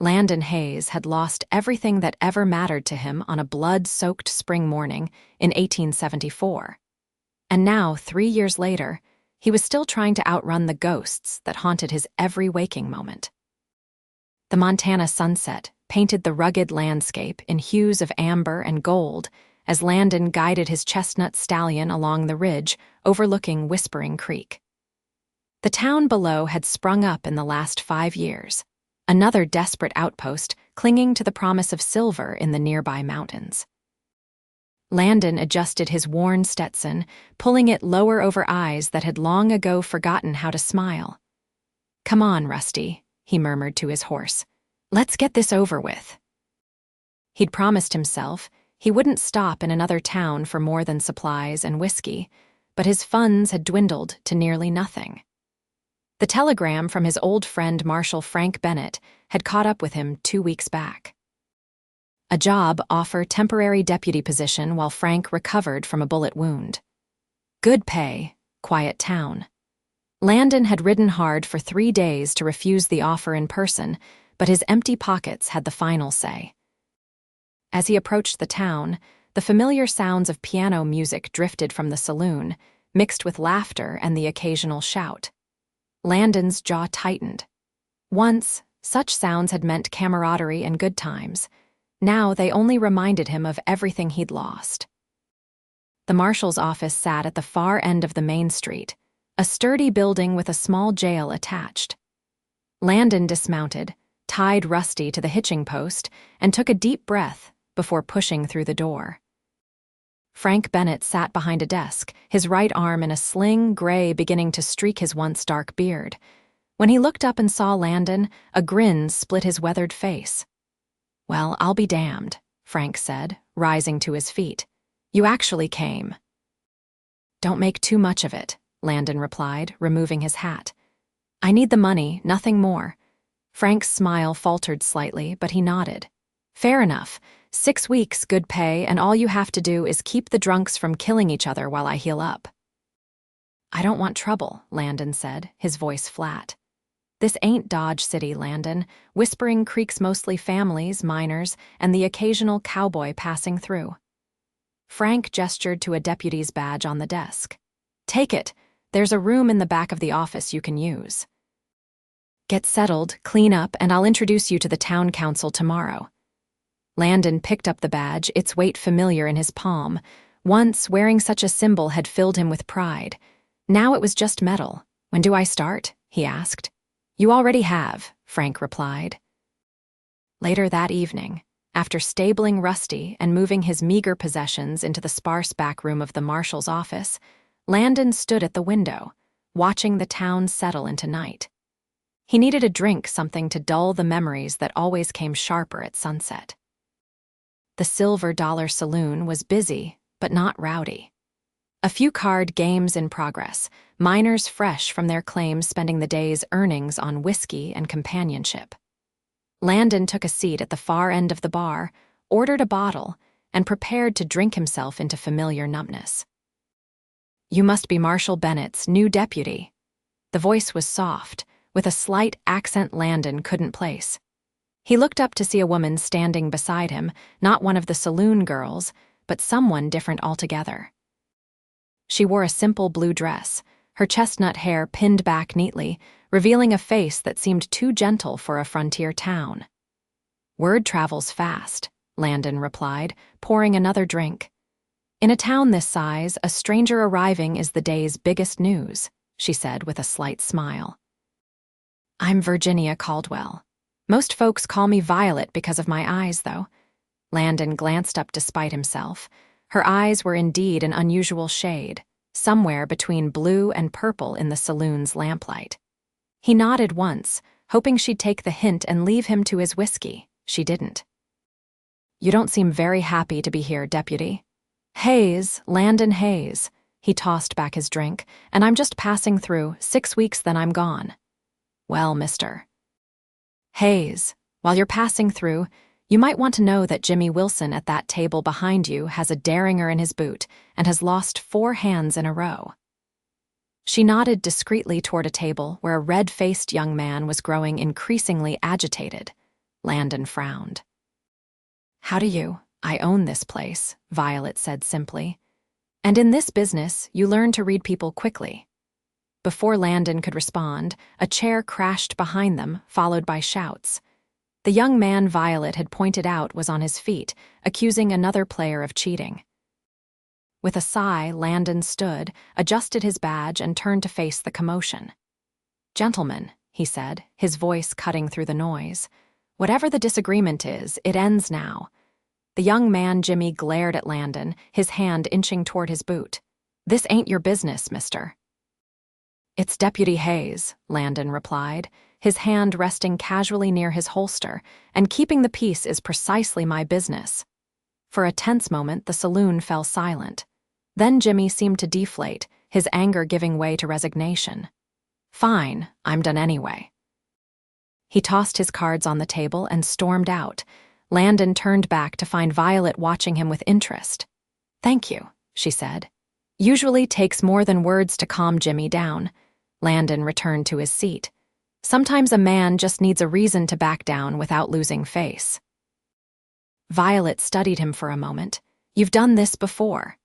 Landon Hayes had lost everything that ever mattered to him on a blood-soaked spring morning in 1874. And now, 3 years later, he was still trying to outrun the ghosts that haunted his every waking moment. The Montana sunset painted the rugged landscape in hues of amber and gold as Landon guided his chestnut stallion along the ridge overlooking Whispering Creek. The town below had sprung up in the last 5 years, another desperate outpost clinging to the promise of silver in the nearby mountains. Landon adjusted his worn Stetson, pulling it lower over eyes that had long ago forgotten how to smile. "Come on, Rusty," he murmured to his horse. "Let's get this over with." He'd promised himself he wouldn't stop in another town for more than supplies and whiskey, but his funds had dwindled to nearly nothing. The telegram from his old friend Marshal Frank Bennett had caught up with him 2 weeks back. A job offer, temporary deputy position while Frank recovered from a bullet wound. Good pay, quiet town. Landon had ridden hard for 3 days to refuse the offer in person, but his empty pockets had the final say. As he approached the town, the familiar sounds of piano music drifted from the saloon, mixed with laughter and the occasional shout. Landon's jaw tightened. Once, such sounds had meant camaraderie and good times. Now they only reminded him of everything he'd lost. The marshal's office sat at the far end of the main street, a sturdy building with a small jail attached. Landon dismounted, tied Rusty to the hitching post, and took a deep breath before pushing through the door. Frank Bennett sat behind a desk, his right arm in a sling, gray beginning to streak his once dark beard. When he looked up and saw Landon, a grin split his weathered face. "Well, I'll be damned," Frank said, rising to his feet. "You actually came." "Don't make too much of it," Landon replied, removing his hat. "I need the money, nothing more." Frank's smile faltered slightly, but he nodded. "Fair enough. 6 weeks, good pay, and all you have to do is keep the drunks from killing each other while I heal up." "I don't want trouble," Landon said, his voice flat. "This ain't Dodge City, Landon. Whispering Creek's mostly families, miners, and the occasional cowboy passing through." Frank gestured to a deputy's badge on the desk. "Take it. There's a room in the back of the office you can use. Get settled, clean up, and I'll introduce you to the town council tomorrow." Landon picked up the badge, its weight familiar in his palm. Once, wearing such a symbol had filled him with pride. Now it was just metal. "When do I start?" he asked. "You already have," Frank replied. Later that evening, after stabling Rusty and moving his meager possessions into the sparse back room of the marshal's office, Landon stood at the window, watching the town settle into night. He needed a drink, something to dull the memories that always came sharper at sunset. The Silver Dollar Saloon was busy, but not rowdy. A few card games in progress, miners fresh from their claims spending the day's earnings on whiskey and companionship. Landon took a seat at the far end of the bar, ordered a bottle, and prepared to drink himself into familiar numbness. "You must be Marshal Bennett's new deputy." The voice was soft, with a slight accent Landon couldn't place. He looked up to see a woman standing beside him, not one of the saloon girls, but someone different altogether. She wore a simple blue dress, her chestnut hair pinned back neatly, revealing a face that seemed too gentle for a frontier town. "Word travels fast," Landon replied, pouring another drink. "In a town this size, a stranger arriving is the day's biggest news," she said with a slight smile. "I'm Virginia Caldwell. Most folks call me Violet because of my eyes, though." Landon glanced up despite himself. Her eyes were indeed an unusual shade, somewhere between blue and purple in the saloon's lamplight. He nodded once, hoping she'd take the hint and leave him to his whiskey. She didn't. "You don't seem very happy to be here, deputy." "Hayes, Landon Hayes." He tossed back his drink. "And I'm just passing through. 6 weeks, then I'm gone." "Well, Mr. Hayes, while you're passing through, you might want to know that Jimmy Wilson at that table behind you has a derringer in his boot and has lost 4 hands in a row." She nodded discreetly toward a table where a red-faced young man was growing increasingly agitated. Landon frowned. How do you? I own this place, Violet said simply. And in this business, you learn to read people quickly. Before Landon could respond, a chair crashed behind them, followed by shouts. The young man Violet had pointed out was on his feet, accusing another player of cheating. With a sigh, Landon stood, adjusted his badge, and turned to face the commotion. Gentlemen, he said, his voice cutting through the noise, whatever the disagreement is, it ends now. The young man Jimmy glared at Landon, his hand inching toward his boot. This ain't your business, mister. It's Deputy Hayes, Landon replied, his hand resting casually near his holster, and keeping the peace is precisely my business. For a tense moment, the saloon fell silent. Then Jimmy seemed to deflate, his anger giving way to resignation. Fine, I'm done anyway. He tossed his cards on the table and stormed out. Landon turned back to find Violet watching him with interest. Thank you, she said. Usually takes more than words to calm Jimmy down. Landon returned to his seat. Sometimes a man just needs a reason to back down without losing face. Violet studied him for a moment. You've done this before.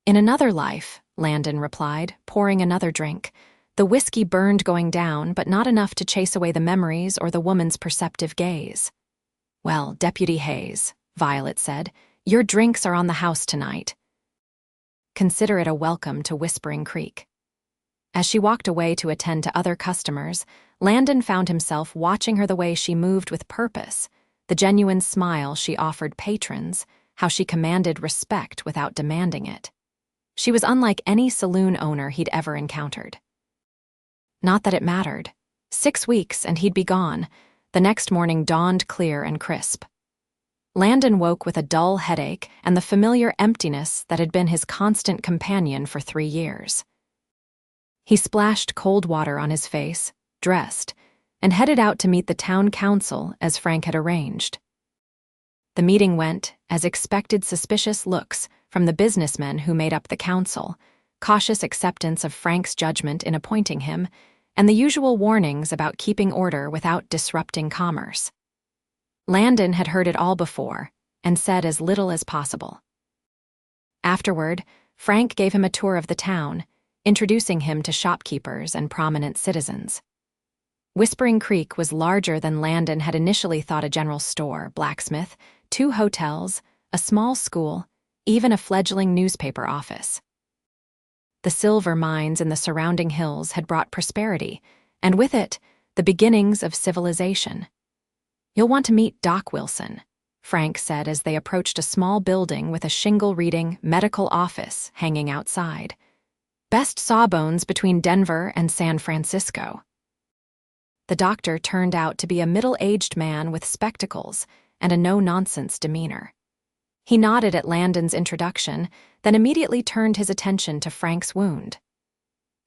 In another life, Landon replied, pouring another drink. The whiskey burned going down, but not enough to chase away the memories or the woman's perceptive gaze. Well, Deputy Hayes, Violet said, your drinks are on the house tonight. Consider it a welcome to Whispering Creek. As she walked away to attend to other customers, Landon found himself watching her the way she moved with purpose, the genuine smile she offered patrons, how she commanded respect without demanding it. She was unlike any saloon owner he'd ever encountered. Not that it mattered. 6 weeks and he'd be gone. The next morning dawned clear and crisp. Landon woke with a dull headache and the familiar emptiness that had been his constant companion for 3 years. He splashed cold water on his face, dressed, and headed out to meet the town council as Frank had arranged. The meeting went as expected: suspicious looks from the businessmen who made up the council, cautious acceptance of Frank's judgment in appointing him, and the usual warnings about keeping order without disrupting commerce. Landon had heard it all before and said as little as possible. Afterward, Frank gave him a tour of the town, introducing him to shopkeepers and prominent citizens. Whispering Creek was larger than Landon had initially thought: a general store, blacksmith, 2 hotels, a small school, even a fledgling newspaper office. The silver mines in the surrounding hills had brought prosperity, and with it, the beginnings of civilization. You'll want to meet Doc Wilson, Frank said as they approached a small building with a shingle reading medical office hanging outside. Best sawbones between Denver and San Francisco. The doctor turned out to be a middle-aged man with spectacles and a no-nonsense demeanor. He nodded at Landon's introduction, then immediately turned his attention to Frank's wound.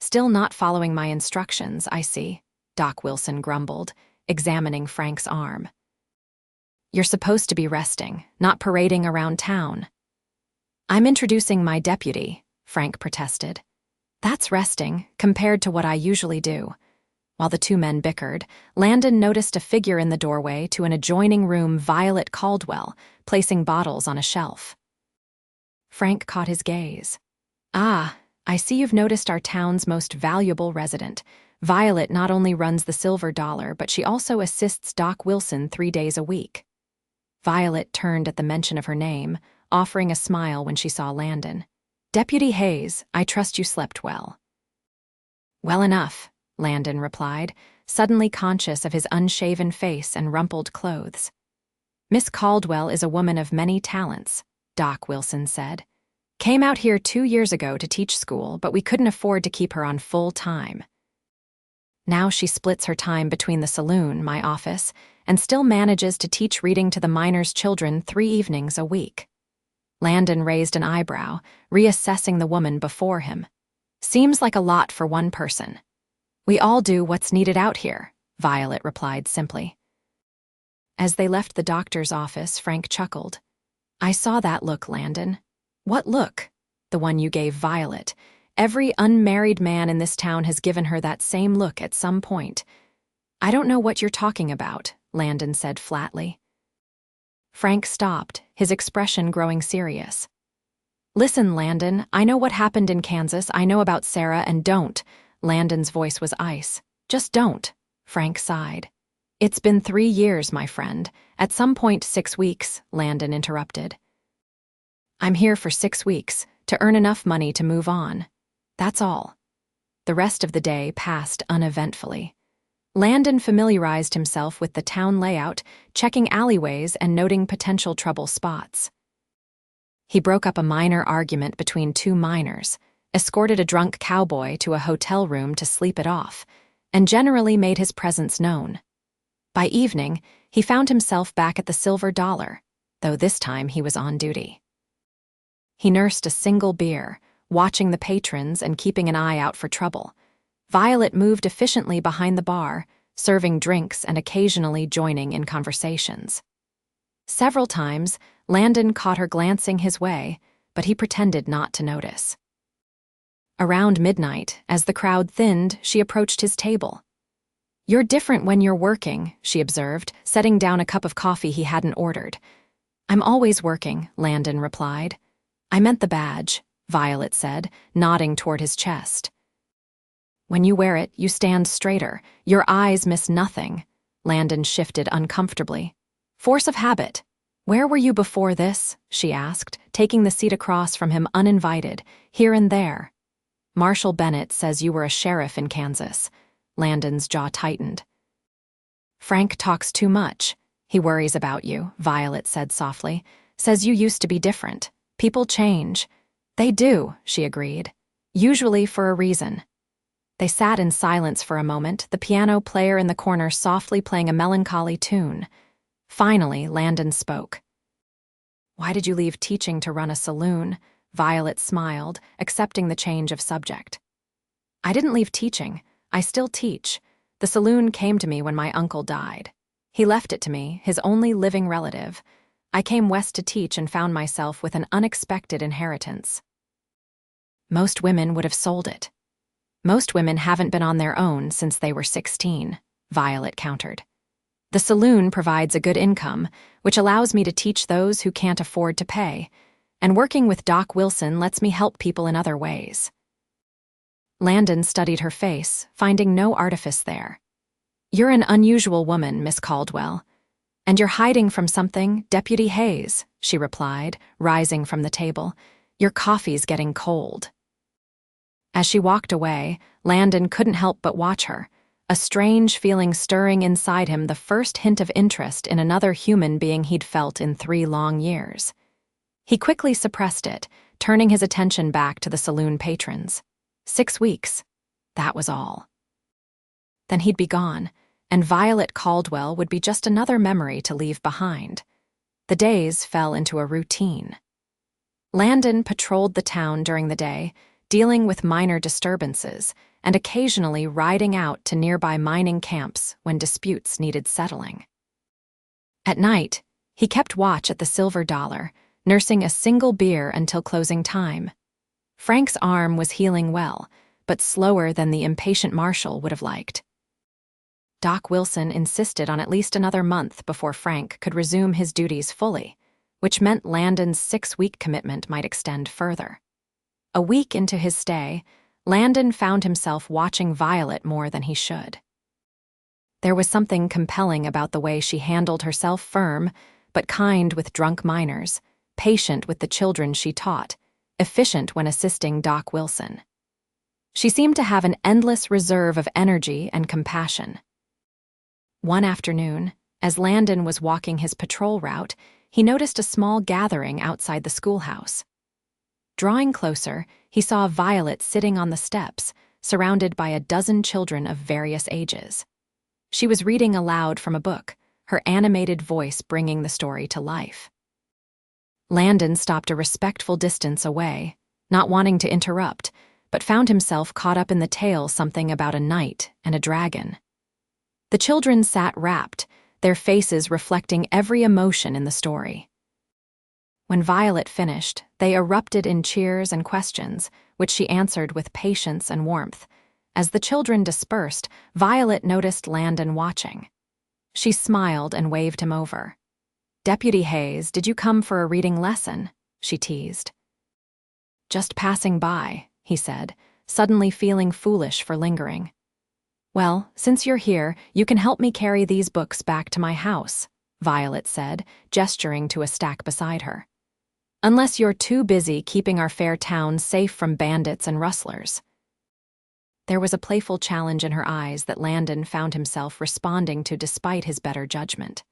Still not following my instructions, I see, Doc Wilson grumbled, examining Frank's arm. You're supposed to be resting, not parading around town. I'm introducing my deputy, Frank protested. That's resting, compared to what I usually do. While the 2 men bickered, Landon noticed a figure in the doorway to an adjoining room: Violet Caldwell, placing bottles on a shelf. Frank caught his gaze. Ah, I see you've noticed our town's most valuable resident. Violet not only runs the Silver Dollar, but she also assists Doc Wilson 3 days a week. Violet turned at the mention of her name, offering a smile when she saw Landon. Deputy Hayes, I trust you slept well. Well enough, Landon replied, suddenly conscious of his unshaven face and rumpled clothes. Miss Caldwell is a woman of many talents, Doc Wilson said. Came out here 2 years ago to teach school, but we couldn't afford to keep her on full time. Now she splits her time between the saloon, my office, and still manages to teach reading to the miners' children 3 evenings a week. Landon raised an eyebrow, reassessing the woman before him. Seems like a lot for one person. We all do what's needed out here, Violet replied simply. As they left the doctor's office, Frank chuckled. I saw that look, Landon. What look? The one you gave Violet. Every unmarried man in this town has given her that same look at some point. I don't know what you're talking about, Landon said flatly. Frank stopped, his expression growing serious. Listen, Landon, I know what happened in Kansas, I know about Sarah, and don't. Landon's voice was ice. Just don't. Frank sighed. It's been 3 years, my friend. At some point 6 weeks, Landon interrupted. I'm here for 6 weeks, to earn enough money to move on. That's all. The rest of the day passed uneventfully. Landon familiarized himself with the town layout, checking alleyways and noting potential trouble spots. He broke up a minor argument between 2 minors, escorted a drunk cowboy to a hotel room to sleep it off, and generally made his presence known. By evening, he found himself back at the Silver Dollar, though this time he was on duty. He nursed a single beer, watching the patrons and keeping an eye out for trouble. Violet moved efficiently behind the bar, serving drinks and occasionally joining in conversations. Several times, Landon caught her glancing his way, but he pretended not to notice. Around midnight, as the crowd thinned, she approached his table. You're different when you're working, she observed, setting down a cup of coffee he hadn't ordered. I'm always working, Landon replied. I meant the badge, Violet said, nodding toward his chest. When you wear it, you stand straighter. Your eyes miss nothing. Landon shifted uncomfortably. Force of habit. Where were you before this? She asked, taking the seat across from him uninvited, here and there. Marshall Bennett says you were a sheriff in Kansas. Landon's jaw tightened. Frank talks too much. He worries about you, Violet said softly. Says you used to be different. People change. They do, she agreed. Usually for a reason. They sat in silence for a moment, the piano player in the corner softly playing a melancholy tune. Finally, Landon spoke. Why did you leave teaching to run a saloon? Violet smiled, accepting the change of subject. I didn't leave teaching. I still teach. The saloon came to me when my uncle died. He left it to me, his only living relative. I came west to teach and found myself with an unexpected inheritance. Most women would have sold it. Most women haven't been on their own since they were 16, Violet countered. The saloon provides a good income, which allows me to teach those who can't afford to pay, and working with Doc Wilson lets me help people in other ways. Landon studied her face, finding no artifice there. You're an unusual woman, Miss Caldwell. And you're hiding from something, Deputy Hayes, she replied, rising from the table. Your coffee's getting cold. As she walked away, Landon couldn't help but watch her, a strange feeling stirring inside him, the first hint of interest in another human being he'd felt in 3 long years. He quickly suppressed it, turning his attention back to the saloon patrons. 6 weeks. That was all. Then he'd be gone, and Violet Caldwell would be just another memory to leave behind. The days fell into a routine. Landon patrolled the town during the day, dealing with minor disturbances, and occasionally riding out to nearby mining camps when disputes needed settling. At night, he kept watch at the Silver Dollar, nursing a single beer until closing time. Frank's arm was healing well, but slower than the impatient Marshall would have liked. Doc Wilson insisted on at least another month before Frank could resume his duties fully, which meant Landon's 6-week commitment might extend further. A week into his stay, Landon found himself watching Violet more than he should. There was something compelling about the way she handled herself, firm, but kind with drunk minors, patient with the children she taught, efficient when assisting Doc Wilson. She seemed to have an endless reserve of energy and compassion. One afternoon, as Landon was walking his patrol route, he noticed a small gathering outside the schoolhouse. Drawing closer, he saw Violet sitting on the steps, surrounded by a dozen children of various ages. She was reading aloud from a book, her animated voice bringing the story to life. Landon stopped a respectful distance away, not wanting to interrupt, but found himself caught up in the tale, something about a knight and a dragon. The children sat rapt, their faces reflecting every emotion in the story. When Violet finished, they erupted in cheers and questions, which she answered with patience and warmth. As the children dispersed, Violet noticed Landon watching. She smiled and waved him over. "Deputy Hayes, did you come for a reading lesson?" she teased. "Just passing by," he said, suddenly feeling foolish for lingering. "Well, since you're here, you can help me carry these books back to my house," Violet said, gesturing to a stack beside her. "Unless you're too busy keeping our fair town safe from bandits and rustlers." There was a playful challenge in her eyes that Landon found himself responding to despite his better judgment.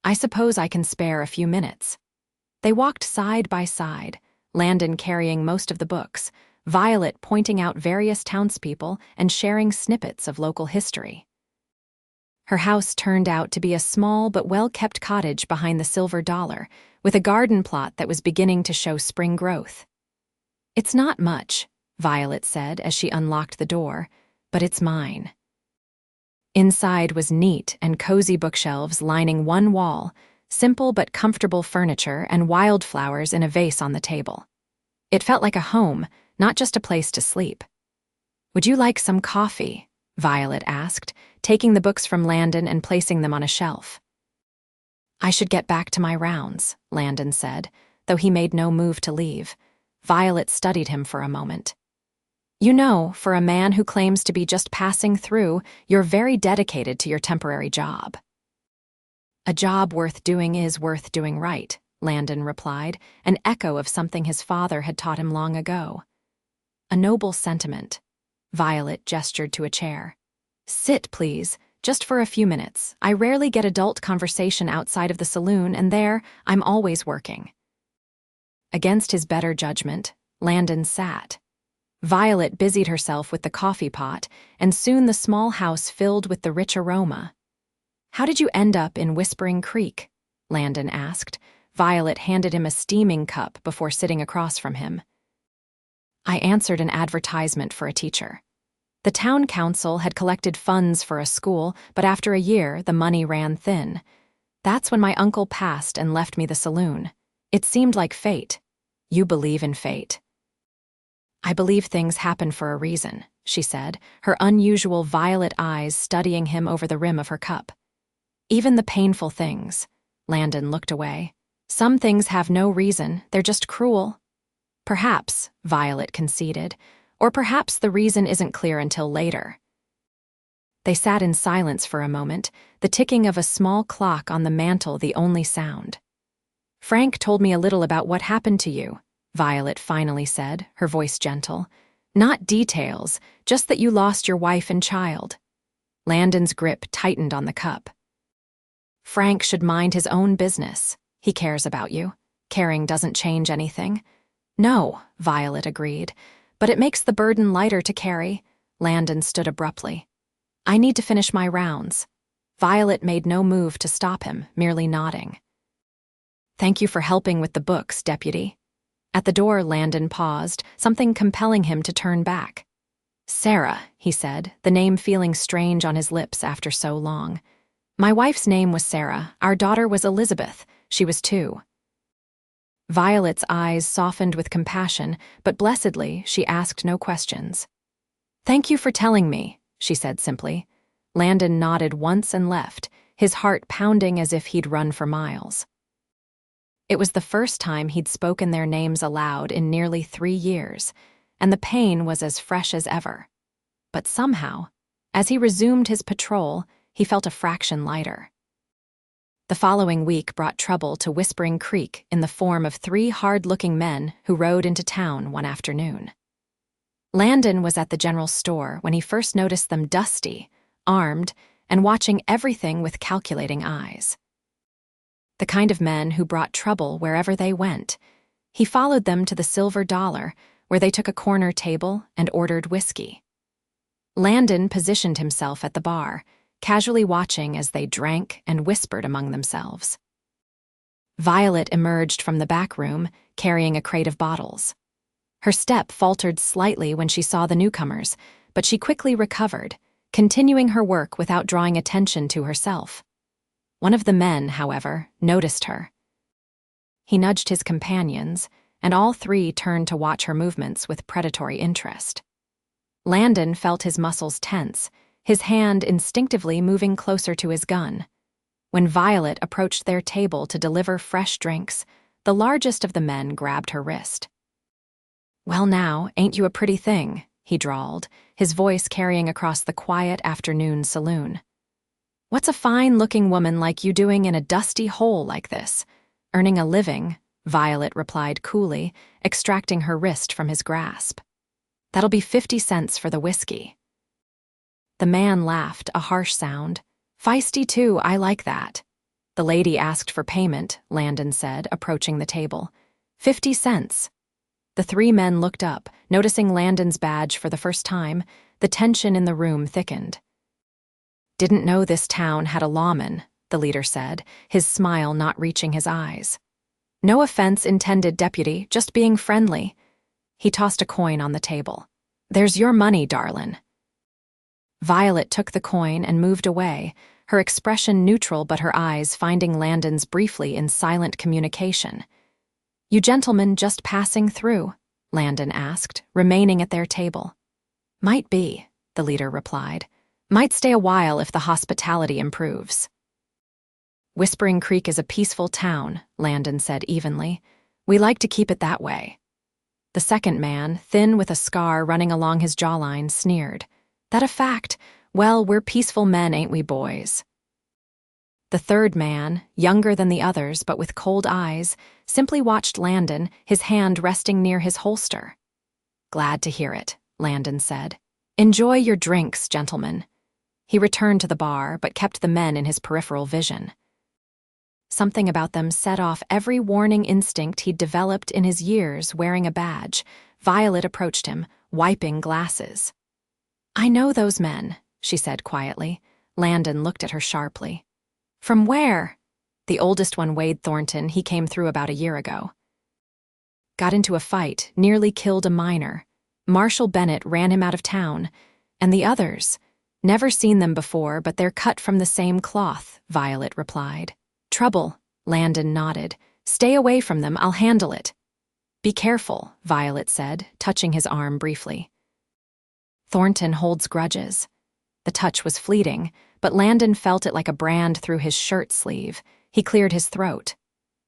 "I suppose I can spare a few minutes." They walked side by side, Landon carrying most of the books, Violet pointing out various townspeople and sharing snippets of local history. Her house turned out to be a small but well-kept cottage behind the Silver Dollar, with a garden plot that was beginning to show spring growth. "It's not much," Violet said as she unlocked the door, "but it's mine." Inside was neat and cozy bookshelves lining one wall, simple but comfortable furniture and wildflowers in a vase on the table. It felt like a home, not just a place to sleep. "Would you like some coffee?" Violet asked, taking the books from Landon and placing them on a shelf. "I should get back to my rounds," Landon said, though he made no move to leave. Violet studied him for a moment. "You know, for a man who claims to be just passing through, you're very dedicated to your temporary job." "A job worth doing is worth doing right," Landon replied, an echo of something his father had taught him long ago. "A noble sentiment." Violet gestured to a chair. "Sit, please, just for a few minutes. I rarely get adult conversation outside of the saloon, and there, I'm always working." Against his better judgment, Landon sat. Violet busied herself with the coffee pot, and soon the small house filled with the rich aroma. "How did you end up in Whispering Creek?" Landon asked. Violet handed him a steaming cup before sitting across from him. "I answered an advertisement for a teacher. The town council had collected funds for a school, but after a year, the money ran thin. That's when my uncle passed and left me the saloon. It seemed like fate." "You believe in fate?" "I believe things happen for a reason," she said, her unusual violet eyes studying him over the rim of her cup. "Even the painful things." Landon looked away. "Some things have no reason, they're just cruel." "Perhaps," Violet conceded, "or perhaps the reason isn't clear until later." They sat in silence for a moment, the ticking of a small clock on the mantel the only sound. "Frank told me a little about what happened to you," Violet finally said, her voice gentle. "Not details, just that you lost your wife and child." Landon's grip tightened on the cup. "Frank should mind his own business. He cares about you. Caring doesn't change anything." "No," Violet agreed, "but it makes the burden lighter to carry." Landon stood abruptly. "I need to finish my rounds." Violet made no move to stop him, merely nodding. "Thank you for helping with the books, Deputy." At the door, Landon paused, something compelling him to turn back. "Sarah," he said, the name feeling strange on his lips after so long. "My wife's name was Sarah. Our daughter was Elizabeth. She was 2. Violet's eyes softened with compassion, but blessedly, she asked no questions. "Thank you for telling me," she said simply. Landon nodded once and left, his heart pounding as if he'd run for miles. It was the first time he'd spoken their names aloud in nearly 3 years, and the pain was as fresh as ever. But somehow, as he resumed his patrol, he felt a fraction lighter. The following week brought trouble to Whispering Creek in the form of 3 hard-looking men who rode into town one afternoon. Landon was at the general store when he first noticed them dusty, armed, and watching everything with calculating eyes. The kind of men who brought trouble wherever they went. He followed them to the Silver Dollar, where they took a corner table and ordered whiskey. Landon positioned himself at the bar, casually watching as they drank and whispered among themselves. Violet emerged from the back room, carrying a crate of bottles. Her step faltered slightly when she saw the newcomers, but she quickly recovered, continuing her work without drawing attention to herself. One of the men, however, noticed her. He nudged his companions, and all 3 turned to watch her movements with predatory interest. Landon felt his muscles tense, his hand instinctively moving closer to his gun. When Violet approached their table to deliver fresh drinks, the largest of the men grabbed her wrist. "Well now, ain't you a pretty thing?" he drawled, his voice carrying across the quiet afternoon saloon. "What's a fine-looking woman like you doing in a dusty hole like this? Earning a living," Violet replied coolly, extracting her wrist from his grasp. "That'll be 50 cents for the whiskey." The man laughed, a harsh sound. "Feisty too, I like that." "The lady asked for payment," Landon said, approaching the table. 50 cents. The three men looked up, noticing Landon's badge for the first time. The tension in the room thickened. "Didn't know this town had a lawman," the leader said, his smile not reaching his eyes. "No offense intended, deputy, just being friendly." He tossed a coin on the table. "There's your money, darlin'." Violet took the coin and moved away, her expression neutral but her eyes finding Landon's briefly in silent communication. "You gentlemen just passing through?" Landon asked, remaining at their table. "Might be," the leader replied. "Might stay a while if the hospitality improves." "Whispering Creek is a peaceful town," Landon said evenly. "We like to keep it that way." The second man, thin with a scar running along his jawline, sneered. "That a fact? Well, we're peaceful men, ain't we, boys?" The third man, younger than the others but with cold eyes, simply watched Landon, his hand resting near his holster. "Glad to hear it," Landon said. "Enjoy your drinks, gentlemen." He returned to the bar but kept the men in his peripheral vision. Something about them set off every warning instinct he'd developed in his years wearing a badge. Violet approached him, wiping glasses. "I know those men," she said quietly. Landon looked at her sharply. "From where?" "The oldest one, Wade Thornton, he came through about a year ago. Got into a fight, nearly killed a miner. Marshall Bennett ran him out of town. And the others? Never seen them before, but they're cut from the same cloth," Violet replied. "Trouble," Landon nodded. "Stay away from them, I'll handle it." "Be careful," Violet said, touching his arm briefly. "Thornton holds grudges." The touch was fleeting, but Landon felt it like a brand through his shirt sleeve. He cleared his throat.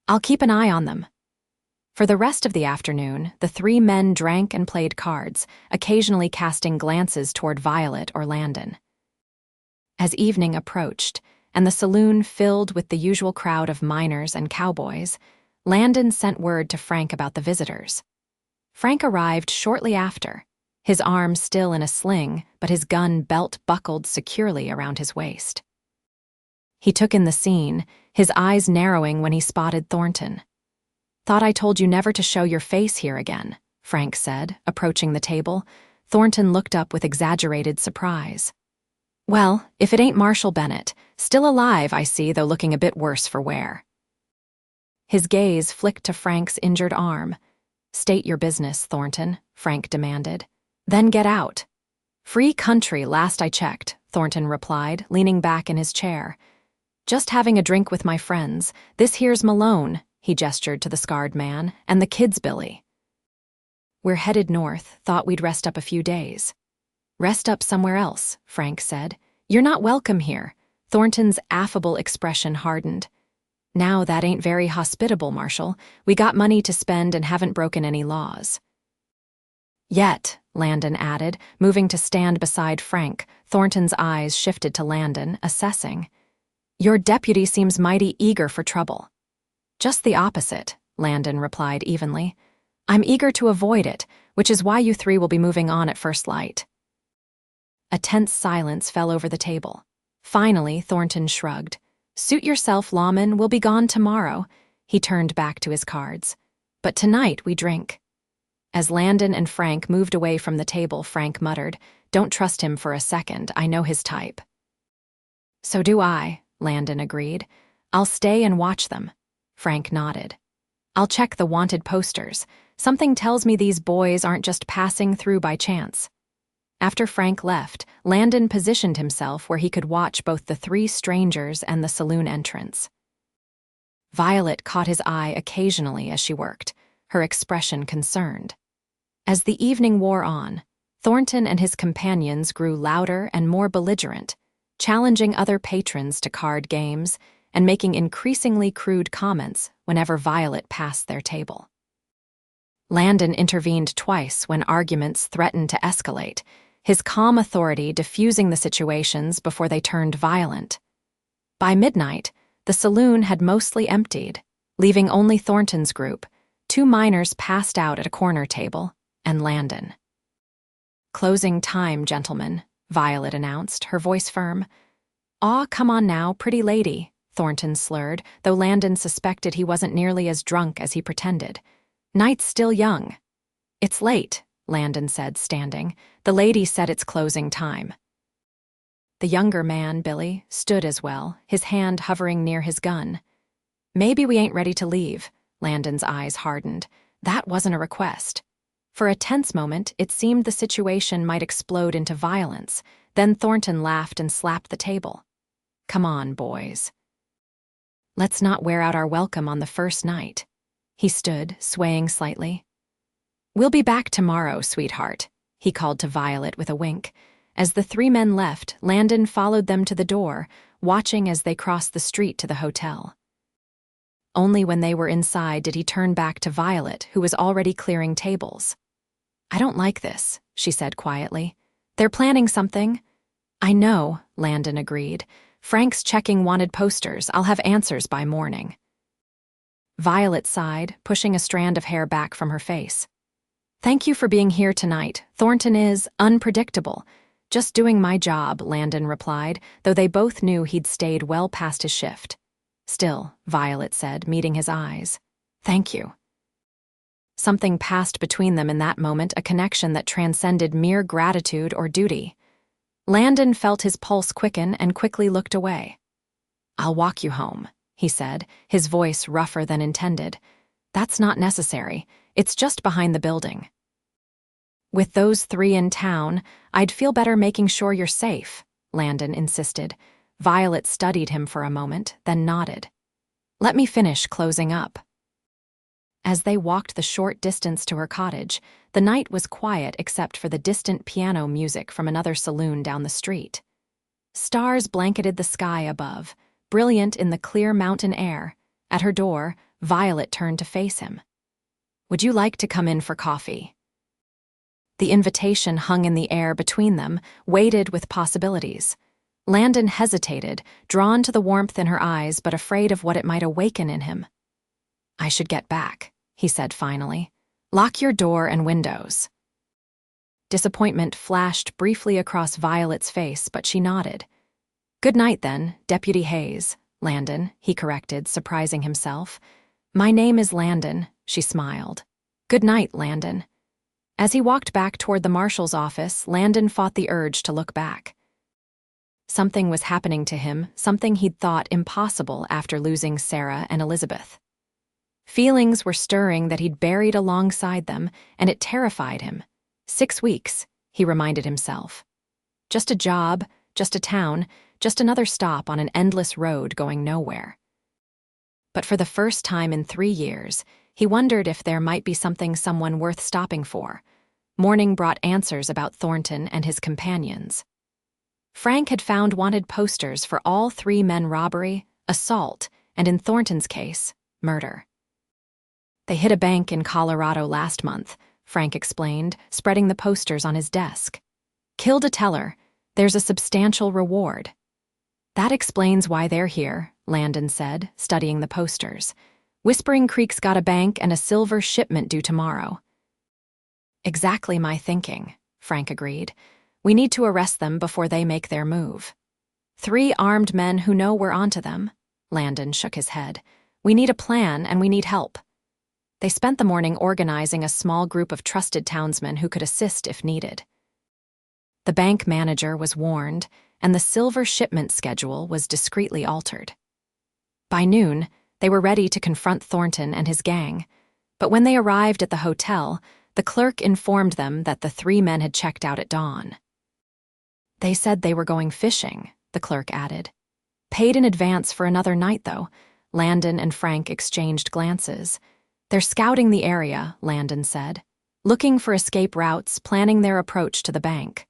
"I'll keep an eye on them." For the rest of the afternoon, the three men drank and played cards, occasionally casting glances toward Violet or Landon. As evening approached, and the saloon filled with the usual crowd of miners and cowboys, Landon sent word to Frank about the visitors. Frank arrived shortly after, his arm still in a sling, but his gun belt buckled securely around his waist. He took in the scene, his eyes narrowing when he spotted Thornton. "Thought I told you never to show your face here again," Frank said, approaching the table. Thornton looked up with exaggerated surprise. "Well, if it ain't Marshall Bennett, still alive, I see, though looking a bit worse for wear." His gaze flicked to Frank's injured arm. "State your business, Thornton," Frank demanded. "Then get out." "Free country, last I checked," Thornton replied, leaning back in his chair. "Just having a drink with my friends. This here's Malone," he gestured to the scarred man, "and the kids, Billy." "We're headed north, thought we'd rest up a few days." "Rest up somewhere else," Frank said. "You're not welcome here." Thornton's affable expression hardened. "Now that ain't very hospitable, Marshall. We got money to spend and haven't broken any laws." "Yet," Landon added, moving to stand beside Frank. Thornton's eyes shifted to Landon, assessing. "Your deputy seems mighty eager for trouble." "Just the opposite," Landon replied evenly. "I'm eager to avoid it, which is why you three will be moving on at first light." A tense silence fell over the table. Finally, Thornton shrugged. "Suit yourself, lawman, we'll be gone tomorrow." He turned back to his cards. "But tonight we drink." As Landon and Frank moved away from the table, Frank muttered, "Don't trust him for a second, I know his type." "So do I," Landon agreed. "I'll stay and watch them." Frank nodded. "I'll check the wanted posters. Something tells me these boys aren't just passing through by chance." After Frank left, Landon positioned himself where he could watch both the three strangers and the saloon entrance. Violet caught his eye occasionally as she worked, her expression concerned. As the evening wore on, Thornton and his companions grew louder and more belligerent, challenging other patrons to card games, and making increasingly crude comments whenever Violet passed their table. Landon intervened twice when arguments threatened to escalate, his calm authority diffusing the situations before they turned violent. By midnight, the saloon had mostly emptied, leaving only Thornton's group, 2 minors passed out at a corner table, and Landon. "Closing time, gentlemen," Violet announced, her voice firm. "Aw, come on now, pretty lady," Thornton slurred, though Landon suspected he wasn't nearly as drunk as he pretended. "Night's still young." "It's late," Landon said, standing. "The lady said it's closing time." The younger man, Billy, stood as well, his hand hovering near his gun. "Maybe we ain't ready to leave," Landon's eyes hardened. That wasn't a request. For a tense moment, it seemed the situation might explode into violence. Then Thornton laughed and slapped the table. "Come on, boys. Let's not wear out our welcome on the first night." He stood, swaying slightly. "We'll be back tomorrow, sweetheart," he called to Violet with a wink. As the 3 men left, Landon followed them to the door, watching as they crossed the street to the hotel. Only when they were inside did he turn back to Violet, who was already clearing tables. "I don't like this," she said quietly. "They're planning something." "I know," Landon agreed. "Frank's checking wanted posters. I'll have answers by morning." Violet sighed, pushing a strand of hair back from her face. "Thank you for being here tonight. Thornton is unpredictable." "Just doing my job," Landon replied, though they both knew he'd stayed well past his shift. "Still," Violet said, meeting his eyes. "Thank you." Something passed between them in that moment, a connection that transcended mere gratitude or duty. Landon felt his pulse quicken and quickly looked away. "I'll walk you home," he said, his voice rougher than intended. "That's not necessary. It's just behind the building." "With those 3 in town, I'd feel better making sure you're safe," Landon insisted. Violet studied him for a moment, then nodded. "Let me finish closing up." As they walked the short distance to her cottage, the night was quiet except for the distant piano music from another saloon down the street. Stars blanketed the sky above, brilliant in the clear mountain air. At her door, Violet turned to face him. "Would you like to come in for coffee?" The invitation hung in the air between them, weighted with possibilities. Landon hesitated, drawn to the warmth in her eyes but afraid of what it might awaken in him. "I should get back," he said finally. "Lock your door and windows." Disappointment flashed briefly across Violet's face, but she nodded. "Good night, then, Deputy Hayes." "Landon," he corrected, surprising himself. "My name is Landon," she smiled. "Good night, Landon." As he walked back toward the marshal's office, Landon fought the urge to look back. Something was happening to him, something he'd thought impossible after losing Sarah and Elizabeth. Feelings were stirring that he'd buried alongside them, and it terrified him. 6 weeks, he reminded himself. Just a job, just a town, just another stop on an endless road going nowhere. But for the first time in 3 years, he wondered if there might be someone worth stopping for. Morning brought answers about Thornton and his companions. Frank had found wanted posters for all 3 men: robbery, assault, and in Thornton's case, murder. "They hit a bank in Colorado last month," Frank explained, spreading the posters on his desk. "Killed a teller. There's a substantial reward." "That explains why they're here," Landon said, studying the posters. "Whispering Creek's got a bank and a silver shipment due tomorrow." "Exactly my thinking," Frank agreed. "We need to arrest them before they make their move." 3 armed men who know we're onto them." Landon shook his head. "We need a plan and we need help." They spent the morning organizing a small group of trusted townsmen who could assist if needed. The bank manager was warned, and the silver shipment schedule was discreetly altered. By noon, they were ready to confront Thornton and his gang, but when they arrived at the hotel, the clerk informed them that the 3 men had checked out at dawn. "They said they were going fishing," the clerk added. "Paid in advance for another night, though." Landon and Frank exchanged glances. "They're scouting the area," Landon said. "Looking for escape routes, planning their approach to the bank."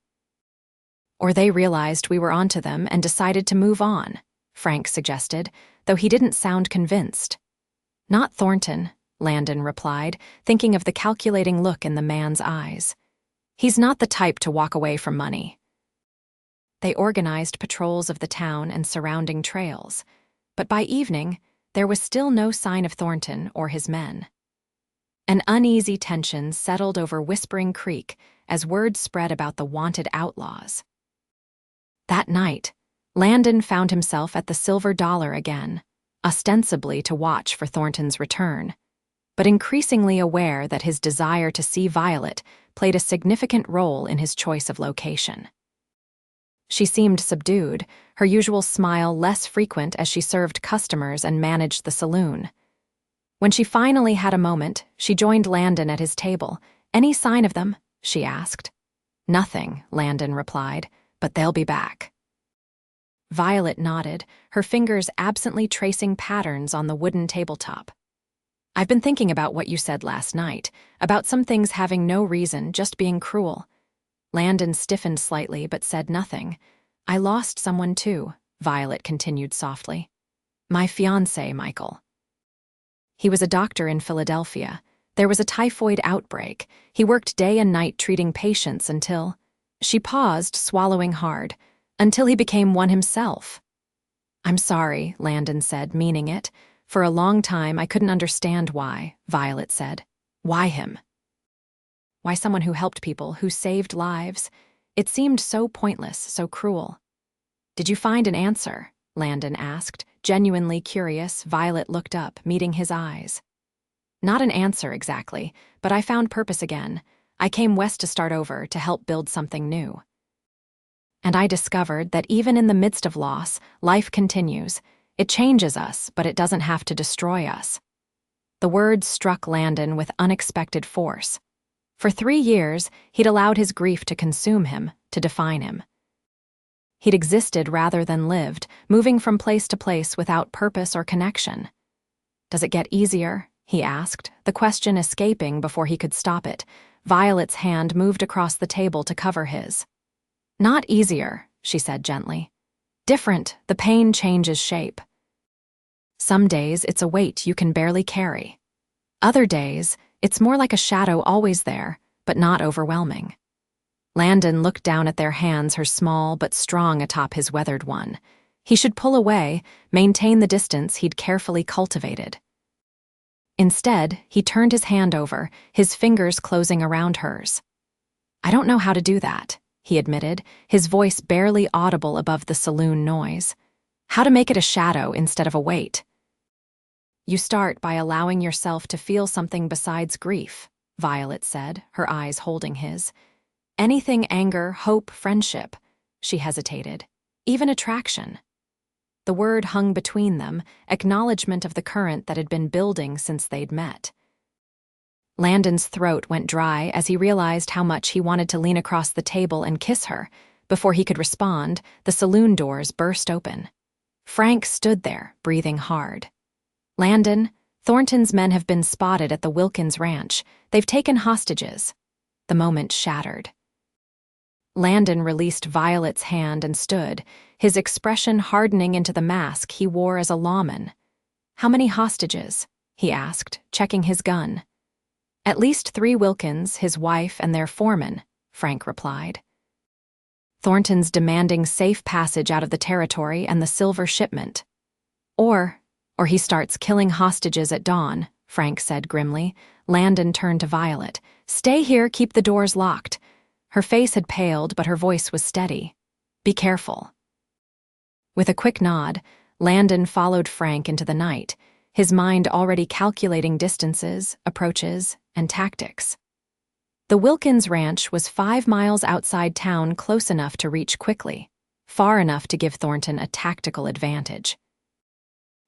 "Or they realized we were onto them and decided to move on," Frank suggested. though he didn't sound convinced. "Not Thornton," Landon replied, thinking of the calculating look in the man's eyes. "He's not the type to walk away from money." They organized patrols of the town and surrounding trails, but by evening, there was still no sign of Thornton or his men. An uneasy tension settled over Whispering Creek as word spread about the wanted outlaws. That night, Landon found himself at the Silver Dollar again, ostensibly to watch for Thornton's return, but increasingly aware that his desire to see Violet played a significant role in his choice of location. She seemed subdued, her usual smile less frequent as she served customers and managed the saloon. When she finally had a moment, she joined Landon at his table. "Any sign of them?" she asked. "Nothing," Landon replied, "but they'll be back." Violet nodded, her fingers absently tracing patterns on the wooden tabletop. "I've been thinking about what you said last night, about some things having no reason, just being cruel." Landon stiffened slightly but said nothing. "I lost someone too," Violet continued softly. "My fiancé, Michael. He was a doctor in Philadelphia. There was a typhoid outbreak. He worked day and night treating patients until—" She paused, swallowing hard, "until he became one himself." "I'm sorry," Landon said, meaning it. "For a long time I couldn't understand why," Violet said. "Why him? Why someone who helped people, who saved lives? It seemed so pointless, so cruel." "Did you find an answer?" Landon asked. Genuinely curious, Violet looked up, meeting his eyes. "Not an answer exactly, but I found purpose again. I came west to start over, to help build something new. And I discovered that even in the midst of loss, life continues. It changes us, but it doesn't have to destroy us." The words struck Landon with unexpected force. For 3 years, he'd allowed his grief to consume him, to define him. He'd existed rather than lived, moving from place to place without purpose or connection. "Does it get easier?" he asked, the question escaping before he could stop it. Violet's hand moved across the table to cover his. "Not easier," she said gently. "Different, the pain changes shape. Some days it's a weight you can barely carry. Other days, it's more like a shadow always there, but not overwhelming." Landon looked down at their hands, her small but strong atop his weathered one. He should pull away, maintain the distance he'd carefully cultivated. Instead, he turned his hand over, his fingers closing around hers. "I don't know how to do that," he admitted, his voice barely audible above the saloon noise. "How to make it a shadow instead of a weight." "You start by allowing yourself to feel something besides grief," Violet said, her eyes holding his. "Anything, anger, hope, friendship." She hesitated. "Even attraction." The word hung between them, acknowledgement of the current that had been building since they'd met. Landon's throat went dry as he realized how much he wanted to lean across the table and kiss her. Before he could respond, the saloon doors burst open. Frank stood there, breathing hard. "Landon, Thornton's men have been spotted at the Wilkins Ranch. They've taken hostages." The moment shattered. Landon released Violet's hand and stood, his expression hardening into the mask he wore as a lawman. "How many hostages?" he asked, checking his gun. "At least 3 Wilkins, his wife, and their foreman," Frank replied. "Thornton's demanding safe passage out of the territory and the silver shipment. Or he starts killing hostages at dawn," Frank said grimly. Landon turned to Violet. "Stay here, keep the doors locked." Her face had paled, but her voice was steady. "Be careful." With a quick nod, Landon followed Frank into the night, his mind already calculating distances, approaches, and tactics. The Wilkins Ranch was 5 miles outside town, close enough to reach quickly, far enough to give Thornton a tactical advantage.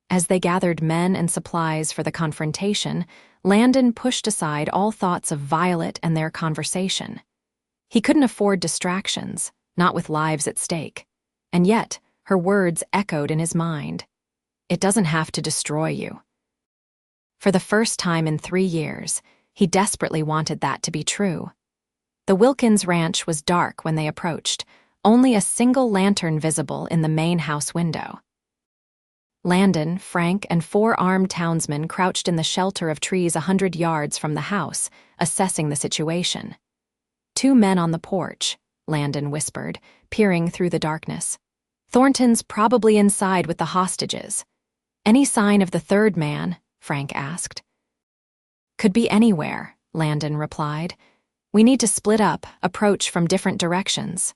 As they gathered men and supplies for the confrontation, Landon pushed aside all thoughts of Violet and their conversation. He couldn't afford distractions, not with lives at stake. And yet, her words echoed in his mind. "It doesn't have to destroy you." For the first time in 3 years, he desperately wanted that to be true. The Wilkins Ranch was dark when they approached, only a single lantern visible in the main house window. Landon, Frank, and 4 armed townsmen crouched in the shelter of trees 100 yards from the house, assessing the situation. 2 men on the porch, Landon whispered, peering through the darkness. Thornton's probably inside with the hostages. Any sign of the 3rd man? Frank asked. Could be anywhere, Landon replied. We need to split up, approach from different directions.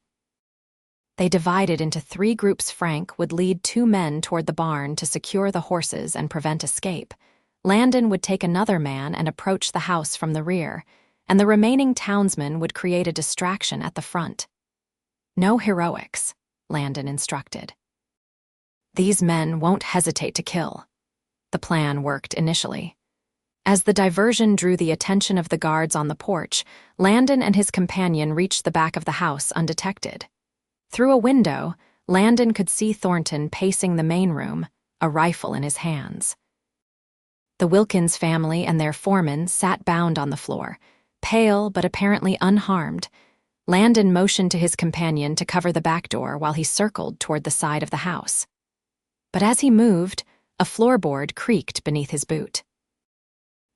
They divided into 3 groups. Frank would lead 2 men toward the barn to secure the horses and prevent escape. Landon would take another man and approach the house from the rear, and the remaining townsmen would create a distraction at the front. No heroics, Landon instructed. These men won't hesitate to kill. The plan worked initially. As the diversion drew the attention of the guards on the porch, Landon and his companion reached the back of the house undetected. Through a window, Landon could see Thornton pacing the main room, a rifle in his hands. The Wilkins family and their foreman sat bound on the floor, pale but apparently unharmed. Landon motioned to his companion to cover the back door while he circled toward the side of the house. But as he moved, a floorboard creaked beneath his boot.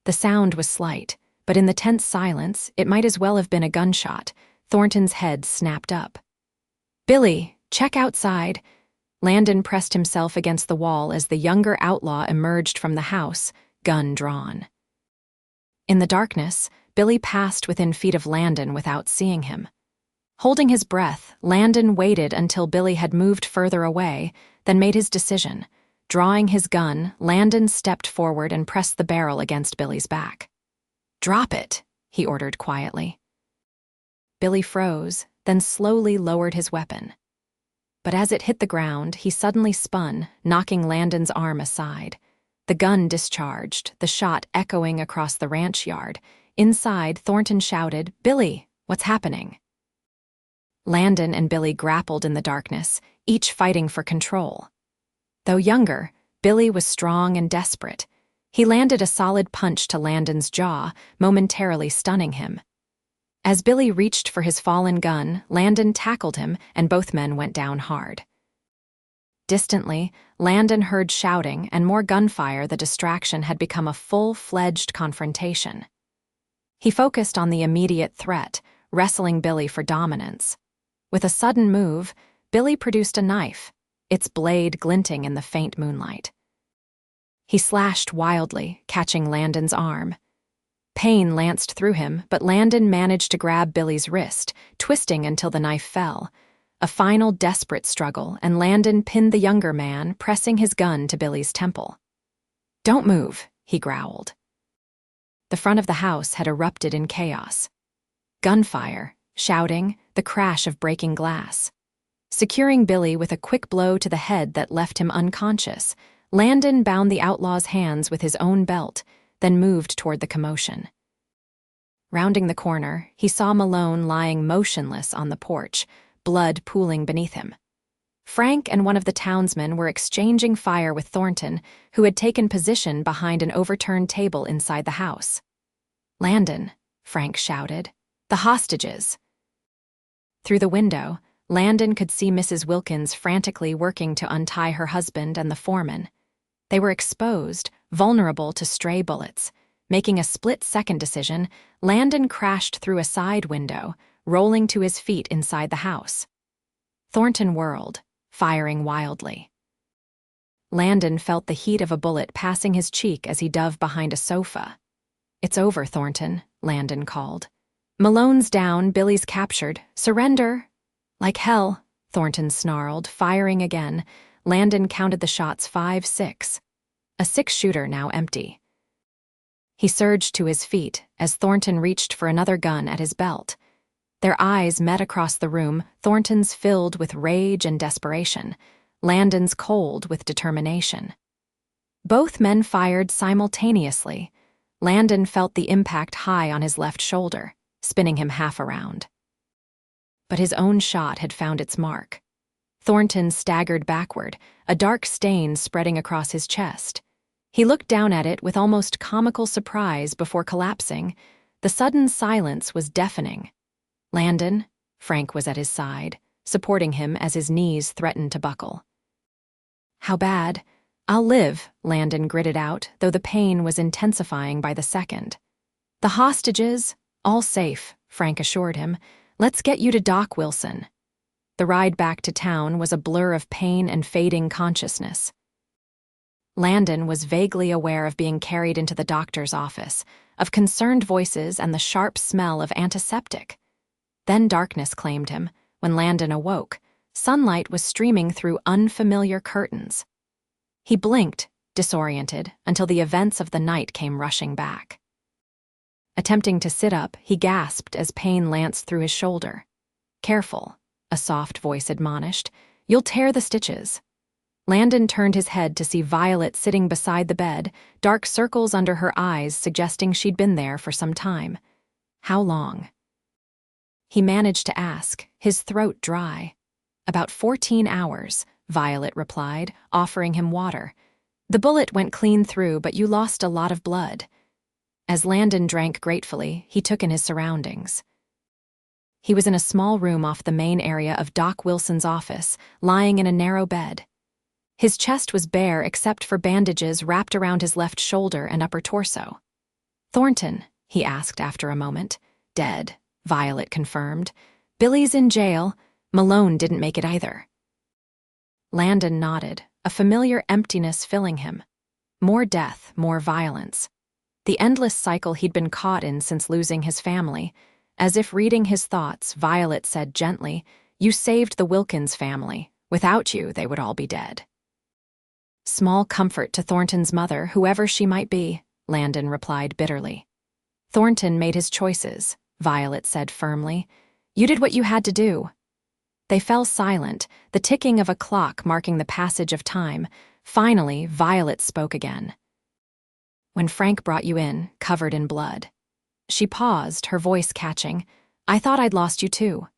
The sound was slight, but in the tense silence, it might as well have been a gunshot. Thornton's head snapped up. "Billy, check outside." Landon pressed himself against the wall as the younger outlaw emerged from the house, gun drawn. In the darkness, Billy passed within feet of Landon without seeing him. Holding his breath, Landon waited until Billy had moved further away, then made his decision. Drawing his gun, Landon stepped forward and pressed the barrel against Billy's back. "Drop it," he ordered quietly. Billy froze, then slowly lowered his weapon. But as it hit the ground, he suddenly spun, knocking Landon's arm aside. The gun discharged, the shot echoing across the ranch yard. Inside, Thornton shouted, "Billy, what's happening?" Landon and Billy grappled in the darkness, each fighting for control. Though younger, Billy was strong and desperate. He landed a solid punch to Landon's jaw, momentarily stunning him. As Billy reached for his fallen gun, Landon tackled him, and both men went down hard. Distantly, Landon heard shouting and more gunfire. The distraction had become a full-fledged confrontation. He focused on the immediate threat, wrestling Billy for dominance. With a sudden move, Billy produced a knife, its blade glinting in the faint moonlight. He slashed wildly, catching Landon's arm. Pain lanced through him, but Landon managed to grab Billy's wrist, twisting until the knife fell. A final desperate struggle, and Landon pinned the younger man, pressing his gun to Billy's temple. "Don't move," he growled. The front of the house had erupted in chaos. Gunfire, shouting, the crash of breaking glass. Securing Billy with a quick blow to the head that left him unconscious, Landon bound the outlaw's hands with his own belt, then moved toward the commotion. Rounding the corner, he saw Malone lying motionless on the porch, blood pooling beneath him. Frank and one of the townsmen were exchanging fire with Thornton, who had taken position behind an overturned table inside the house. "Landon," Frank shouted. "The hostages." Through the window, Landon could see Mrs. Wilkins frantically working to untie her husband and the foreman. They were exposed, vulnerable to stray bullets. Making a split-second decision, Landon crashed through a side window, rolling to his feet inside the house. Thornton whirled, firing wildly. Landon felt the heat of a bullet passing his cheek as he dove behind a sofa. "It's over, Thornton," Landon called. "Malone's down, Billy's captured. Surrender!" "Like hell," Thornton snarled, firing again. Landon counted the shots 5, 6. A 6-shooter now empty. He surged to his feet as Thornton reached for another gun at his belt. Their eyes met across the room, Thornton's filled with rage and desperation, Landon's cold with determination. Both men fired simultaneously. Landon felt the impact high on his left shoulder, spinning him half around. But his own shot had found its mark. Thornton staggered backward, a dark stain spreading across his chest. He looked down at it with almost comical surprise before collapsing. The sudden silence was deafening. "Landon," Frank was at his side, supporting him as his knees threatened to buckle. "How bad?" I'll live, Landon gritted out, though the pain was intensifying by the second. The hostages? All safe, Frank assured him. Let's get you to Doc Wilson. The ride back to town was a blur of pain and fading consciousness. Landon was vaguely aware of being carried into the doctor's office, of concerned voices and the sharp smell of antiseptic. Then darkness claimed him. When Landon awoke, sunlight was streaming through unfamiliar curtains. He blinked, disoriented, until the events of the night came rushing back. Attempting to sit up, he gasped as pain lanced through his shoulder. "Careful," a soft voice admonished. "You'll tear the stitches." Landon turned his head to see Violet sitting beside the bed, dark circles under her eyes suggesting she'd been there for some time. How long? He managed to ask, his throat dry. "About 14 hours, Violet replied, offering him water. "The bullet went clean through, but you lost a lot of blood." As Landon drank gratefully, he took in his surroundings. He was in a small room off the main area of Doc Wilson's office, lying in a narrow bed. His chest was bare except for bandages wrapped around his left shoulder and upper torso. "Thornton?" he asked after a moment. "Dead," Violet confirmed. "Billy's in jail. Malone didn't make it either." Landon nodded, a familiar emptiness filling him. More death, more violence. The endless cycle he'd been caught in since losing his family. As if reading his thoughts, Violet said gently, "You saved the Wilkins family. Without you, they would all be dead." "Small comfort to Thornton's mother, whoever she might be," Landon replied bitterly. "Thornton made his choices," Violet said firmly. "You did what you had to do." They fell silent, the ticking of a clock marking the passage of time. Finally, Violet spoke again. "When Frank brought you in, covered in blood." She paused, her voice catching. "I thought I'd lost you too."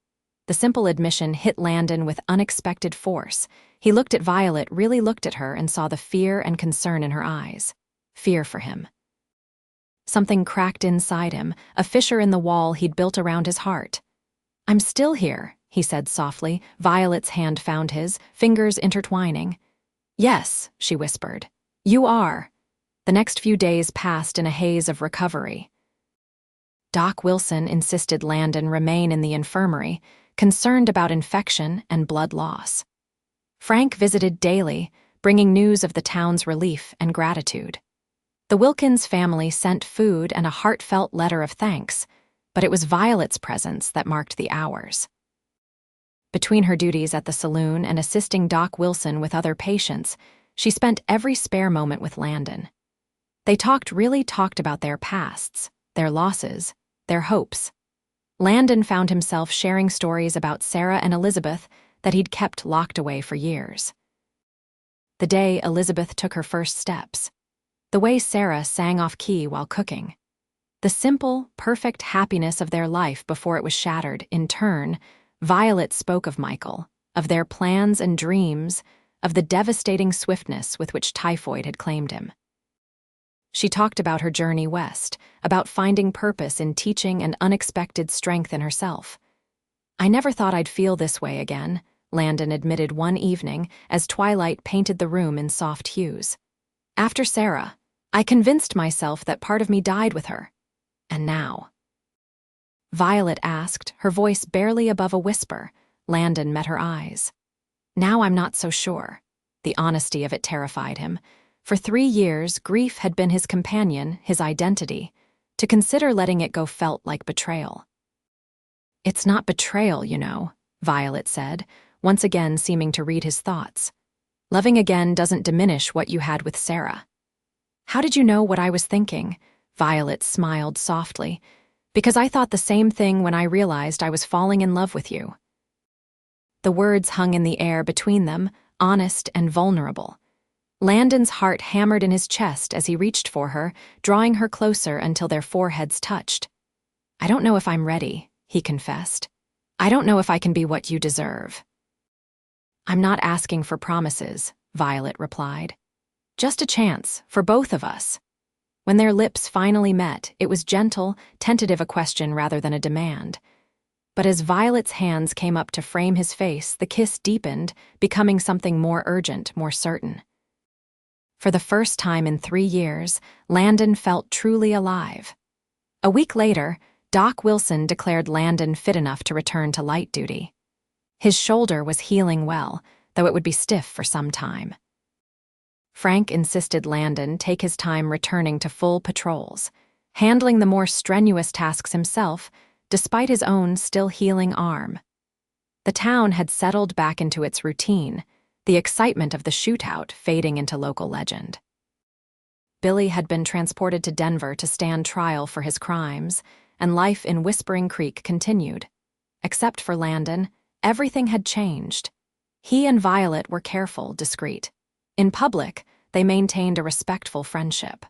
The simple admission hit Landon with unexpected force. He looked at Violet, really looked at her, and saw the fear and concern in her eyes. Fear for him. Something cracked inside him, a fissure in the wall he'd built around his heart. "I'm still here," he said softly. Violet's hand found his, fingers intertwining. "Yes," she whispered. "You are." The next few days passed in a haze of recovery. Doc Wilson insisted Landon remain in the infirmary, concerned about infection and blood loss. Frank visited daily, bringing news of the town's relief and gratitude. The Wilkins family sent food and a heartfelt letter of thanks, but it was Violet's presence that marked the hours. Between her duties at the saloon and assisting Doc Wilson with other patients, she spent every spare moment with Landon. They really talked about their pasts, their losses, their hopes. Landon found himself sharing stories about Sarah and Elizabeth that he'd kept locked away for years. The day Elizabeth took her first steps. The way Sarah sang off key while cooking. The simple, perfect happiness of their life before it was shattered. In turn, Violet spoke of Michael, of their plans and dreams, of the devastating swiftness with which typhoid had claimed him. She talked about her journey west, about finding purpose in teaching and unexpected strength in herself. "I never thought I'd feel this way again," Landon admitted one evening as twilight painted the room in soft hues. "After Sarah, I convinced myself that part of me died with her. And now?" Violet asked, her voice barely above a whisper. Landon met her eyes. "Now I'm not so sure." The honesty of it terrified him. For 3 years, grief had been his companion, his identity. To consider letting it go felt like betrayal. "It's not betrayal, you know," Violet said, once again seeming to read his thoughts. "Loving again doesn't diminish what you had with Sarah." "How did you know what I was thinking?" Violet smiled softly. "Because I thought the same thing when I realized I was falling in love with you." The words hung in the air between them, honest and vulnerable. Landon's heart hammered in his chest as he reached for her, drawing her closer until their foreheads touched. "I don't know if I'm ready," he confessed. "I don't know if I can be what you deserve." "I'm not asking for promises," Violet replied. "Just a chance, for both of us." When their lips finally met, it was gentle, tentative, a question rather than a demand. But as Violet's hands came up to frame his face, the kiss deepened, becoming something more urgent, more certain. For the first time in 3 years, Landon felt truly alive. A week later, Doc Wilson declared Landon fit enough to return to light duty. His shoulder was healing well, though it would be stiff for some time. Frank insisted Landon take his time returning to full patrols, handling the more strenuous tasks himself, despite his own still healing arm. The town had settled back into its routine, the excitement of the shootout fading into local legend. Billy had been transported to Denver to stand trial for his crimes, and life in Whispering Creek continued. Except for Landon, everything had changed. He and Violet were careful, discreet. In public, they maintained a respectful friendship.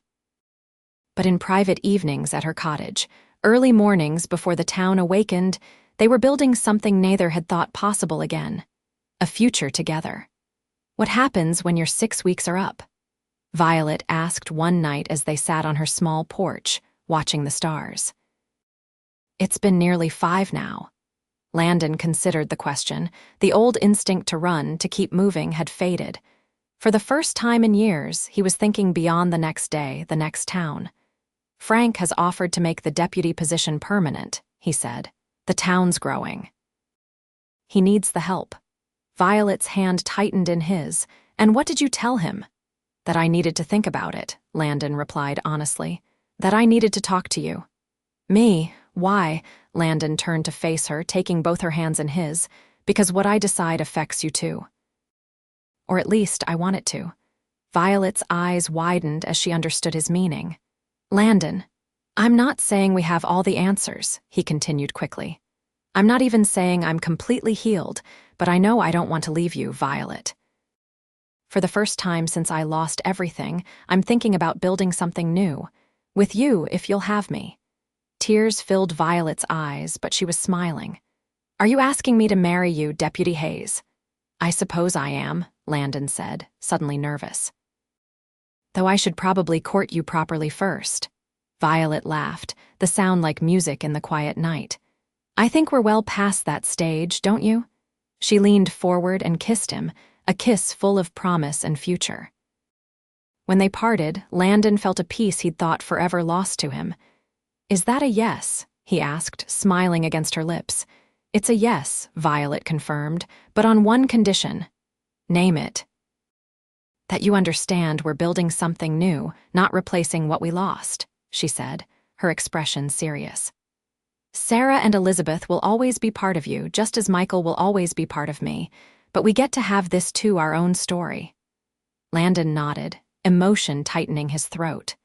But in private evenings at her cottage, early mornings before the town awakened, they were building something neither had thought possible again: a future together. "What happens when your 6 weeks are up?" Violet asked one night as they sat on her small porch, watching the stars. "It's been nearly 5 now." Landon considered the question. The old instinct to run, to keep moving, had faded. For the first time in years, he was thinking beyond the next day, the next town. "Frank has offered to make the deputy position permanent," he said. "The town's growing. He needs the help." Violet's hand tightened in his. "And what did you tell him?" "That I needed to think about it," Landon replied honestly. "That I needed to talk to you." "Me? Why?" Landon turned to face her, taking both her hands in his. "Because what I decide affects you too. Or at least, I want it to." Violet's eyes widened as she understood his meaning. "Landon, I'm not saying we have all the answers," he continued quickly. "I'm not even saying I'm completely healed, but I know I don't want to leave you, Violet. For the first time since I lost everything, I'm thinking about building something new. With you, if you'll have me." Tears filled Violet's eyes, but she was smiling. "Are you asking me to marry you, Deputy Hayes?" "I suppose I am," Landon said, suddenly nervous. "Though I should probably court you properly first." Violet laughed, the sound like music in the quiet night. "I think we're well past that stage, don't you?" She leaned forward and kissed him, a kiss full of promise and future. When they parted, Landon felt a peace he'd thought forever lost to him. "Is that a yes?" he asked, smiling against her lips. "It's a yes," Violet confirmed, "but on one condition." "Name it." "That you understand we're building something new, not replacing what we lost," she said, her expression serious. "Sarah and Elizabeth will always be part of you, just as Michael will always be part of me, but we get to have this too, our own story." Landon nodded, emotion tightening his throat.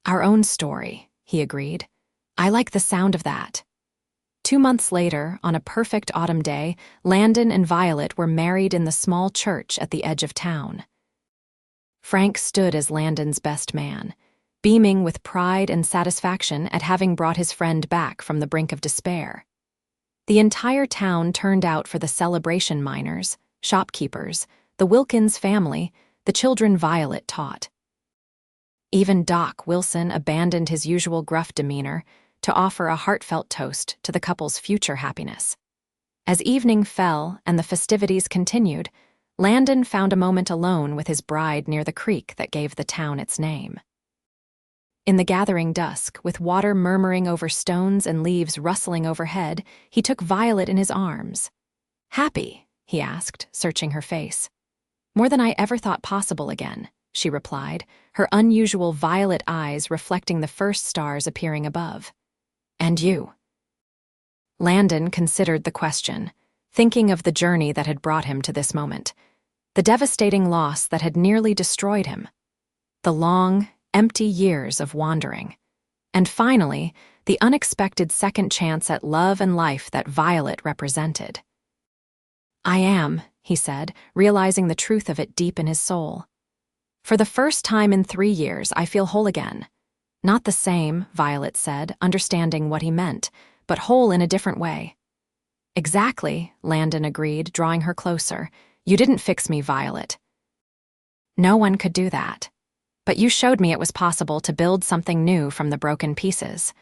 "Our own story," he agreed. "I like the sound of that." 2 months later, on a perfect autumn day, Landon and Violet were married in the small church at the edge of town. Frank stood as Landon's best man, beaming with pride and satisfaction at having brought his friend back from the brink of despair. The entire town turned out for the celebration: miners, shopkeepers, the Wilkins family, the children Violet taught. Even Doc Wilson abandoned his usual gruff demeanor to offer a heartfelt toast to the couple's future happiness. As evening fell and the festivities continued, Landon found a moment alone with his bride near the creek that gave the town its name. In the gathering dusk, with water murmuring over stones and leaves rustling overhead, he took Violet in his arms. "Happy?" he asked, searching her face. "More than I ever thought possible again," she replied, her unusual violet eyes reflecting the first stars appearing above. "And you?" Landon considered the question, thinking of the journey that had brought him to this moment, the devastating loss that had nearly destroyed him, the long, empty years of wandering, and finally, the unexpected second chance at love and life that Violet represented. "I am," he said, realizing the truth of it deep in his soul. "For the first time in 3 years, I feel whole again." "Not the same," Violet said, understanding what he meant, "but whole in a different way." "Exactly," Landon agreed, drawing her closer. "You didn't fix me, Violet. No one could do that. But you showed me it was possible to build something new from the broken pieces."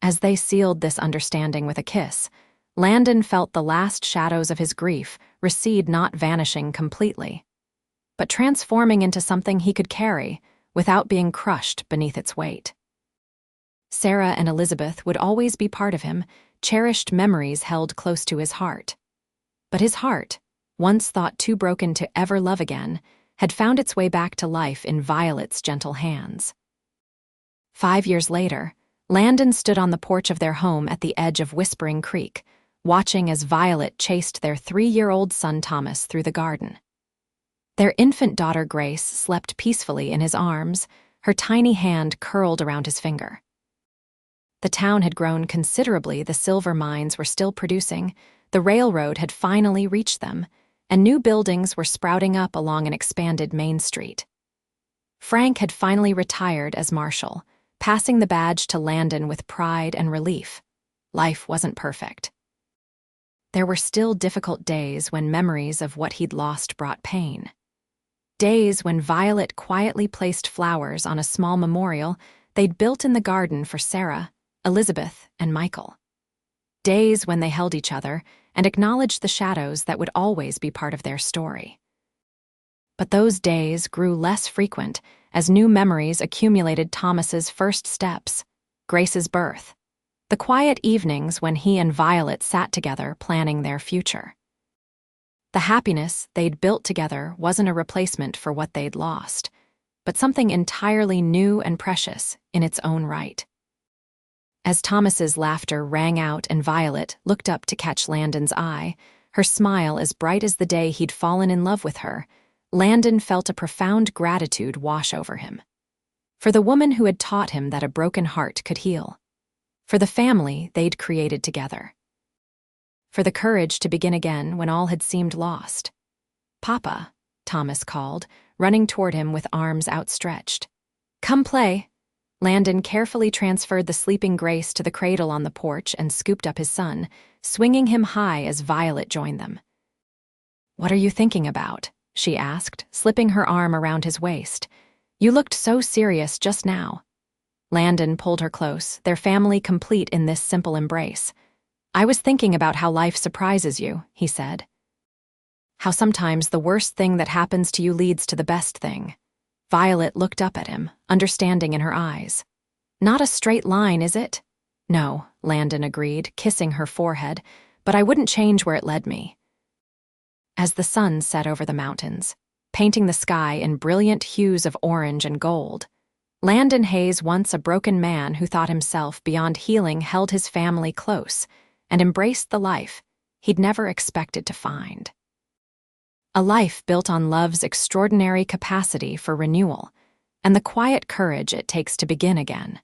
As they sealed this understanding with a kiss, Landon felt the last shadows of his grief recede, not vanishing completely. but transforming into something he could carry without being crushed beneath its weight. Sarah and Elizabeth would always be part of him, cherished memories held close to his heart. But his heart, once thought too broken to ever love again, had found its way back to life in Violet's gentle hands. 5 years later, Landon stood on the porch of their home at the edge of Whispering Creek, watching as Violet chased their 3-year-old son Thomas through the garden. Their infant daughter Grace slept peacefully in his arms, her tiny hand curled around his finger. The town had grown considerably, the silver mines were still producing, the railroad had finally reached them, and new buildings were sprouting up along an expanded Main Street. Frank had finally retired as marshal, passing the badge to Landon with pride and relief. Life wasn't perfect. There were still difficult days when memories of what he'd lost brought pain. Days when Violet quietly placed flowers on a small memorial they'd built in the garden for Sarah, Elizabeth, and Michael. Days when they held each other and acknowledged the shadows that would always be part of their story. But those days grew less frequent as new memories accumulated: Thomas's first steps, Grace's birth, the quiet evenings when he and Violet sat together planning their future. The happiness they'd built together wasn't a replacement for what they'd lost, but something entirely new and precious in its own right. As Thomas's laughter rang out and Violet looked up to catch Landon's eye, her smile as bright as the day he'd fallen in love with her, Landon felt a profound gratitude wash over him. For the woman who had taught him that a broken heart could heal. For the family they'd created together. For the courage to begin again when all had seemed lost. "Papa," Thomas called, running toward him with arms outstretched. "Come play." Landon carefully transferred the sleeping Grace to the cradle on the porch and scooped up his son, swinging him high as Violet joined them. "What are you thinking about?" she asked, slipping her arm around his waist. "You looked so serious just now." Landon pulled her close, their family complete in this simple embrace. "I was thinking about how life surprises you," he said. "How sometimes the worst thing that happens to you leads to the best thing." Violet looked up at him, understanding in her eyes. "Not a straight line, is it?" "No," Landon agreed, kissing her forehead, "but I wouldn't change where it led me." As the sun set over the mountains, painting the sky in brilliant hues of orange and gold, Landon Hayes, once a broken man who thought himself beyond healing, held his family close and embraced the life he'd never expected to find. A life built on love's extraordinary capacity for renewal and the quiet courage it takes to begin again.